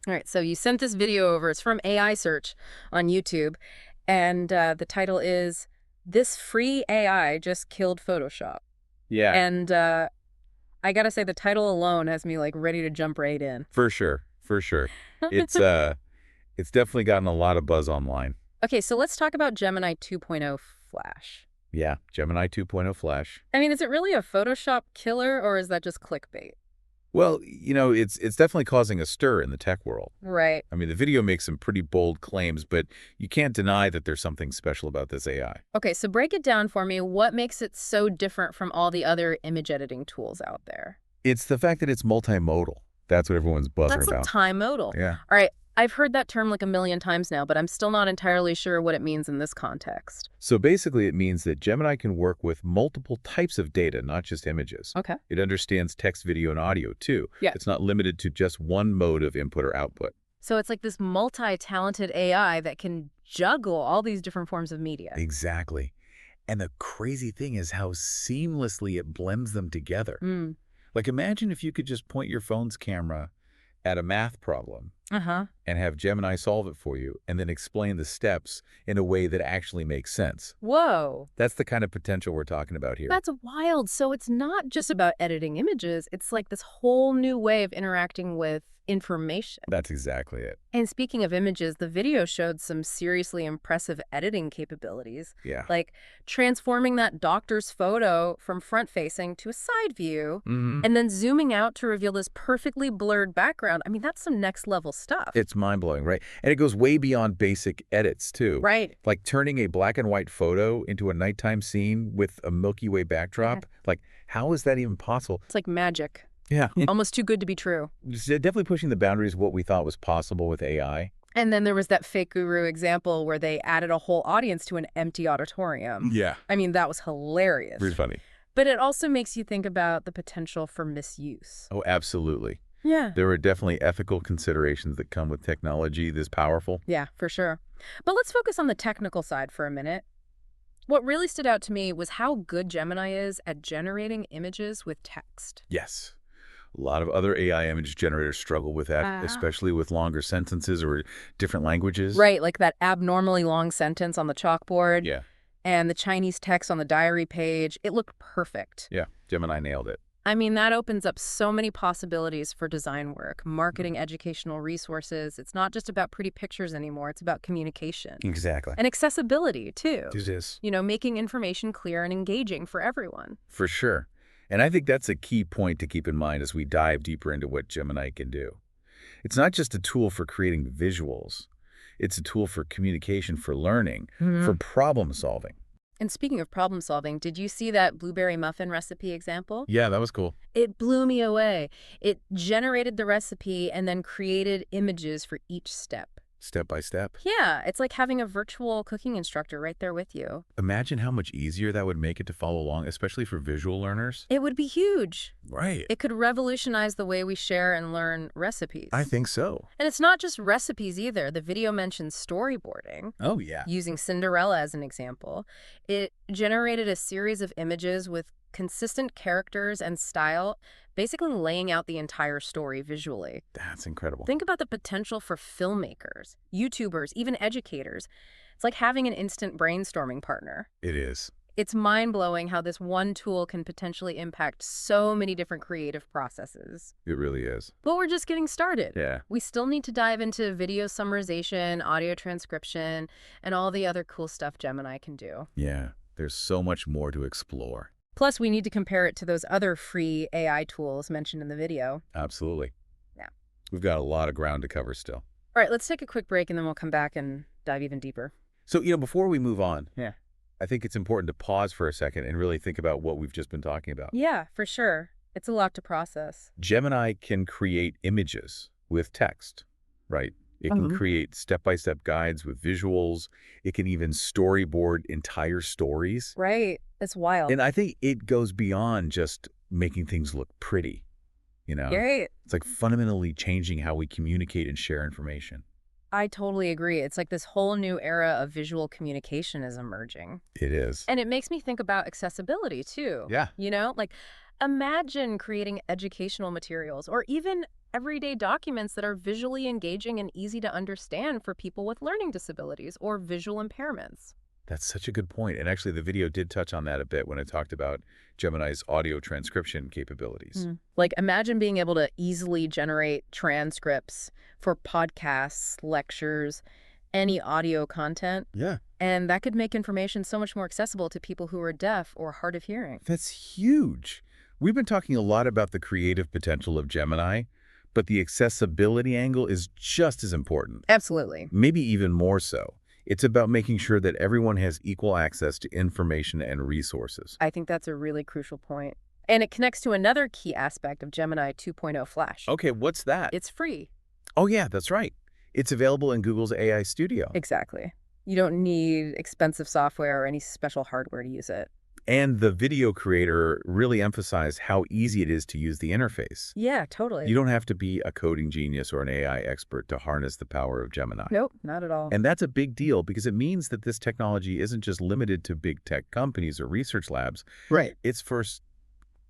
All right, so you sent this video over. It's from AI Search on YouTube, and the title is "This Free AI Just Killed Photoshop." Yeah, And I gotta say, the title alone has me like ready to jump right in. for sure, for sure. It's definitely gotten a lot of buzz online. Okay, so let's talk about Gemini 2.0 Flash. Yeah, Gemini 2.0 Flash. I mean, is it really a Photoshop killer, or is that just clickbait? Well, it's definitely causing a stir in the tech world. Right. I mean, the video makes some pretty bold claims, but you can't deny that there's something special about this AI. Okay, so break it down for me. What makes it so different from all the other image editing tools out there? It's the fact that it's multimodal. That's what everyone's buzzing That's like about. time-modal. Yeah. All right, I've heard that term like a million times now, but I'm still not entirely sure what it means in this context. So basically, it means that Gemini can work with multiple types of data, not just images. Okay. It understands text, video, and audio, too. Yeah. It's not limited to just one mode of input or output. So it's like this multi-talented AI that can juggle all these different forms of media. Exactly. And the crazy thing is how seamlessly it blends them together. Mm. Like, imagine if you could just point your phone's camera at a math problem Uh-huh. and have Gemini solve it for you and then explain the steps in a way that actually makes sense. Whoa. That's the kind of potential we're talking about here. That's wild. So it's not just about editing images. It's like this whole new way of interacting with information. That's exactly it. And speaking of images, the video showed some seriously impressive editing capabilities. Yeah. Like transforming that doctor's photo from front-facing to a side view and then zooming out to reveal this perfectly blurred background. I mean, that's some next-level stuff. It's mind-blowing, right? And it goes way beyond basic edits, too. Right. Like turning a black and white photo into a nighttime scene with a Milky Way backdrop. Like, how is that even possible? It's like magic. Yeah. Almost too good to be true. It's definitely pushing the boundaries of what we thought was possible with AI. And then there was that fake guru example where they added a whole audience to an empty auditorium. Yeah. I mean, that was hilarious. Pretty funny. But it also makes you think about the potential for misuse. Oh, absolutely. Yeah. There are definitely ethical considerations that come with technology this powerful. Yeah, for sure. But let's focus on the technical side for a minute. What really stood out to me was how good Gemini is at generating images with text. Yes. A lot of other AI image generators struggle with that, especially with longer sentences or different languages. Right, like that abnormally long sentence on the chalkboard. Yeah. And the Chinese text on the diary page. It looked perfect. Yeah. Gemini nailed it. I mean, that opens up so many possibilities for design work, marketing, educational resources. It's not just about pretty pictures anymore. It's about communication. Exactly. And accessibility, too. It is. You know, making information clear and engaging for everyone. For sure. And I think that's a key point to keep in mind as we dive deeper into what Gemini can do. It's not just a tool for creating visuals. It's a tool for communication, for learning, for problem solving. And speaking of problem solving, did you see that blueberry muffin recipe example? Yeah, that was cool. It blew me away. It generated the recipe and then created images for each step. Step by step. Yeah, it's like having a virtual cooking instructor right there with you. Imagine how much easier that would make it to follow along, especially for visual learners. It would be huge. Right. It could revolutionize the way we share and learn recipes. I think so. And it's not just recipes either. The video mentions storyboarding. Oh, yeah. Using Cinderella as an example. It generated a series of images with consistent characters and style, basically laying out the entire story visually. That's incredible. Think about the potential for filmmakers, YouTubers, even educators. It's like having an instant brainstorming partner. It is. It's mind-blowing how this one tool can potentially impact so many different creative processes. It really is. But we're just getting started. Yeah. We still need to dive into video summarization, audio transcription, and all the other cool stuff Gemini can do. Yeah. There's so much more to explore. Plus, we need to compare it to those other free AI tools mentioned in the video. Absolutely. Yeah. We've got a lot of ground to cover still. All right, let's take a quick break and then we'll come back and dive even deeper. So, before we move on, I think it's important to pause for a second and really think about what we've just been talking about. Yeah, for sure. It's a lot to process. Gemini can create images with text, right? It can create step-by-step guides with visuals. It can even storyboard entire stories. Right. It's wild. And I think it goes beyond just making things look pretty, Right. It's like fundamentally changing how we communicate and share information. I totally agree. It's like this whole new era of visual communication is emerging. It is. And it makes me think about accessibility, too. Yeah. Like imagine creating educational materials or even everyday documents that are visually engaging and easy to understand for people with learning disabilities or visual impairments. That's such a good point. And actually, the video did touch on that a bit when it talked about Gemini's audio transcription capabilities. Like, imagine being able to easily generate transcripts for podcasts, lectures, any audio content, Yeah. and that could make information so much more accessible to people who are deaf or hard of hearing. That's huge. We've been talking a lot about the creative potential of Gemini, but the accessibility angle is just as important, Absolutely. maybe even more so. It's about making sure that everyone has equal access to information and resources. I think that's a really crucial point. And it connects to another key aspect of Gemini 2.0 Flash. Okay, what's that? It's free. Oh, yeah, that's right. It's available in Google's AI Studio. Exactly. You don't need expensive software or any special hardware to use it. And the video creator really emphasized how easy it is to use the interface. Yeah, totally. You don't have to be a coding genius or an AI expert to harness the power of Gemini. Nope, not at all. And that's a big deal because it means that this technology isn't just limited to big tech companies or research labs. Right. It's for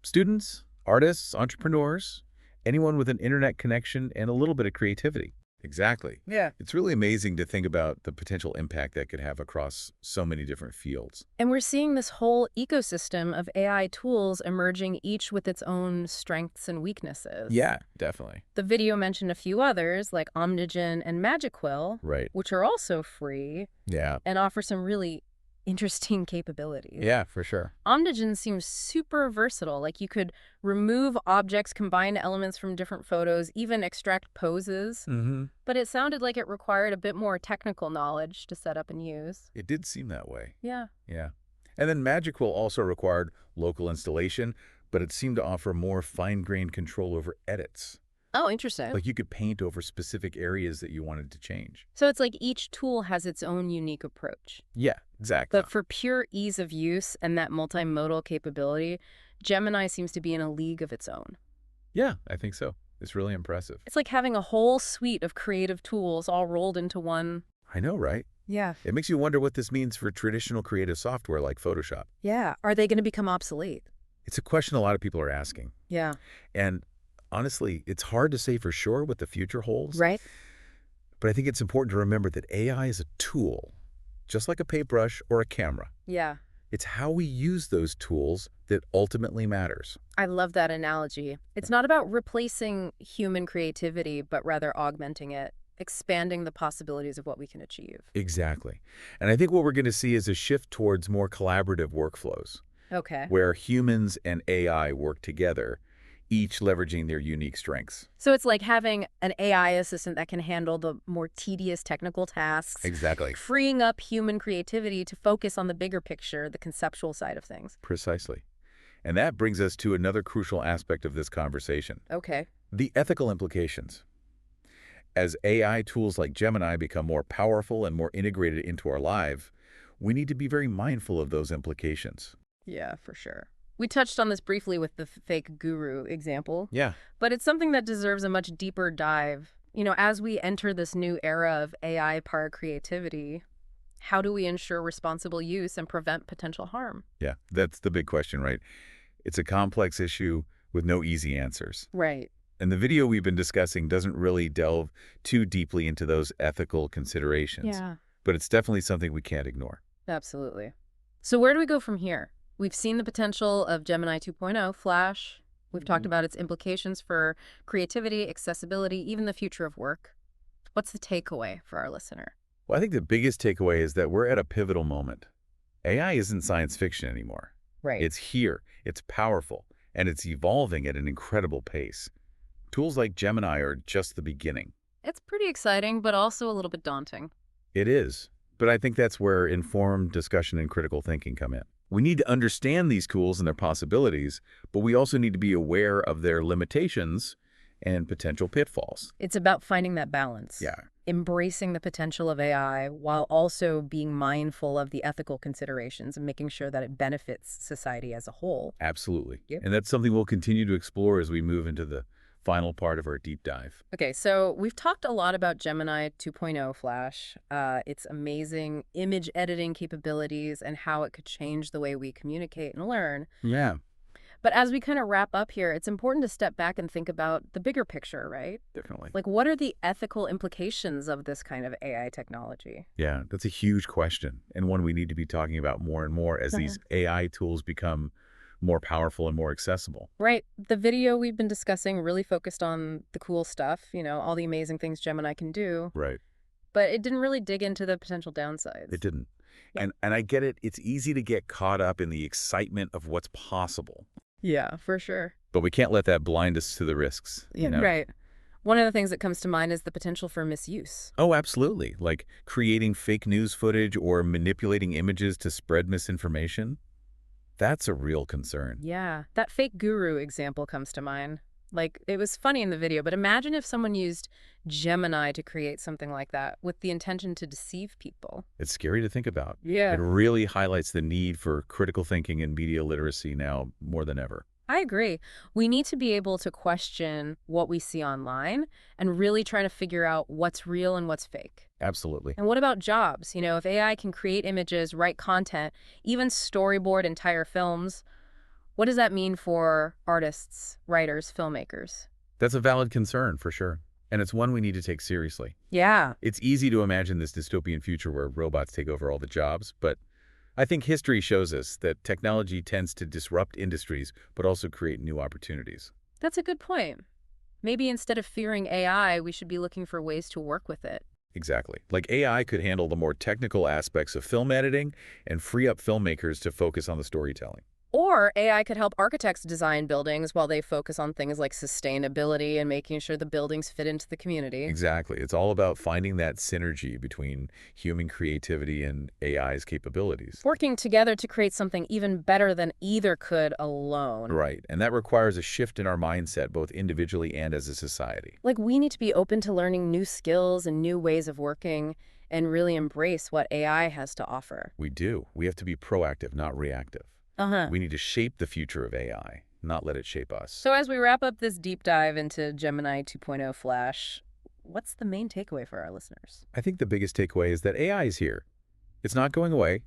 students, artists, entrepreneurs, anyone with an internet connection and a little bit of creativity. Exactly. Yeah. It's really amazing to think about the potential impact that could have across so many different fields. And we're seeing this whole ecosystem of AI tools emerging, each with its own strengths and weaknesses. Yeah, definitely. The video mentioned a few others, like Omnigen and Magic Quill, Right. which are also free Yeah. and offer some really interesting capabilities. Yeah, for sure. Omnigen seems super versatile. Like, you could remove objects, combine elements from different photos, even extract poses. Mm-hmm. But it sounded like it required a bit more technical knowledge to set up and use. It did seem that way. Yeah. Yeah. And then Magic Quill also required local installation, but it seemed to offer more fine-grained control over edits. Oh, interesting. Like you could paint over specific areas that you wanted to change. So it's like each tool has its own unique approach. Yeah, exactly. But for pure ease of use and that multimodal capability, Gemini seems to be in a league of its own. Yeah, I think so. It's really impressive. It's like having a whole suite of creative tools all rolled into one. I know, right? Yeah. It makes you wonder what this means for traditional creative software like Photoshop. Yeah. Are they going to become obsolete? It's a question a lot of people are asking. Yeah. And honestly, it's hard to say for sure what the future holds. Right? But I think it's important to remember that AI is a tool, just like a paintbrush or a camera. Yeah. It's how we use those tools that ultimately matters. I love that analogy. It's not about replacing human creativity, but rather augmenting it, expanding the possibilities of what we can achieve. Exactly. And I think what we're going to see is a shift towards more collaborative workflows, Okay. where humans and AI work together, each leveraging their unique strengths. So it's like having an AI assistant that can handle the more tedious technical tasks, Exactly. freeing up human creativity to focus on the bigger picture, the conceptual side of things. Precisely. And that brings us to another crucial aspect of this conversation, Okay. the ethical implications. As AI tools like Gemini become more powerful and more integrated into our lives, we need to be very mindful of those implications. Yeah, for sure. We touched on this briefly with the fake guru example, Yeah. but it's something that deserves a much deeper dive. As we enter this new era of AI-powered creativity, how do we ensure responsible use and prevent potential harm? Yeah, that's the big question, right? It's a complex issue with no easy answers. Right. And the video we've been discussing doesn't really delve too deeply into those ethical considerations. Yeah, But it's definitely something we can't ignore. absolutely. So where do we go from here? We've seen the potential of Gemini 2.0 Flash. We've talked about its implications for creativity, accessibility, even the future of work. What's the takeaway for our listener? Well, I think the biggest takeaway is that we're at a pivotal moment. AI isn't science fiction anymore. Right. It's here, it's powerful, and it's evolving at an incredible pace. Tools like Gemini are just the beginning. It's pretty exciting, but also a little bit daunting. It is, but I think that's where informed discussion and critical thinking come in. We need to understand these tools and their possibilities, but we also need to be aware of their limitations and potential pitfalls. It's about finding that balance. Yeah, Embracing the potential of AI while also being mindful of the ethical considerations and making sure that it benefits society as a whole. absolutely. Yep. And that's something we'll continue to explore as we move into the final part of our deep dive. Okay, so we've talked a lot about Gemini 2.0 Flash, its amazing image editing capabilities and how it could change the way we communicate and learn. Yeah. But as we kind of wrap up here, it's important to step back and think about the bigger picture, right? Definitely. Like, what are the ethical implications of this kind of AI technology? Yeah, that's a huge question, and one we need to be talking about more and more as Uh-huh. these AI tools become more powerful and more accessible. Right. The video we've been discussing really focused on the cool stuff, all the amazing things Gemini can do, Right. but it didn't really dig into the potential It downsides. didn't. Yeah. And I get it. It's easy to get caught up in the excitement of what's possible, Yeah, for sure. but we can't let that blind us to the risks, Yeah, right. One of the things that comes to mind is the potential for misuse. Oh, absolutely. Like creating fake news footage or manipulating images to spread misinformation. That's a real concern. Yeah, that fake guru example comes to mind. Like, it was funny in the video, but imagine if someone used Gemini to create something like that with the intention to deceive people. It's scary to think about. It Yeah. really highlights the need for critical thinking and media literacy now more than ever. I agree. We need to be able to question what we see online and really try to figure out what's real and what's fake. Absolutely. And what about jobs? If AI can create images, write content, even storyboard entire films, what does that mean for artists, writers, filmmakers? That's a valid concern for sure. And it's one we need to take seriously. Yeah. It's easy to imagine this dystopian future where robots take over all the jobs, but I think history shows us that technology tends to disrupt industries, but also create new opportunities. That's a good point. Maybe instead of fearing AI, we should be looking for ways to work with it. Exactly. Like AI could handle the more technical aspects of film editing and free up filmmakers to focus on the storytelling. Or AI could help architects design buildings while they focus on things like sustainability and making sure the buildings fit into the community. Exactly. It's all about finding that synergy between human creativity and AI's capabilities. Working together to create something even better than either could alone. Right. And that requires a shift in our mindset, both individually and as a society. Like, we need to be open to learning new skills and new ways of working and really embrace what AI has to offer. We do. We have to be proactive, not reactive. Uh-huh. We need to shape the future of AI, not let it shape us. So as we wrap up this deep dive into Gemini 2.0 Flash, what's the main takeaway for our listeners? I think the biggest takeaway is that AI is here. It's not going away.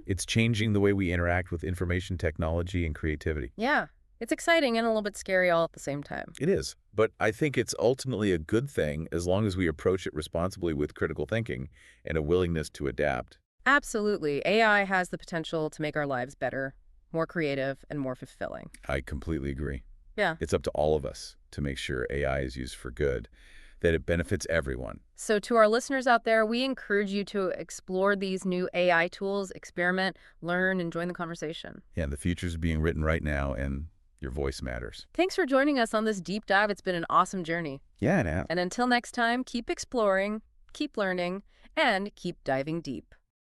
It's changing the way we interact with information technology and creativity. Yeah, it's exciting and a little bit scary all at the same time. It is. But I think it's ultimately a good thing as long as we approach it responsibly with critical thinking and a willingness to adapt. Absolutely. AI has the potential to make our lives better, more creative, and more fulfilling. I completely agree. Yeah. It's up to all of us to make sure AI is used for good, that it benefits everyone. So to our listeners out there, we encourage you to explore these new AI tools, experiment, learn, and join the conversation. Yeah, the future's being written right now, and your voice matters. Thanks for joining us on this deep dive. It's been an awesome journey. Yeah, now. And until next time, keep exploring, keep learning, and keep diving deep.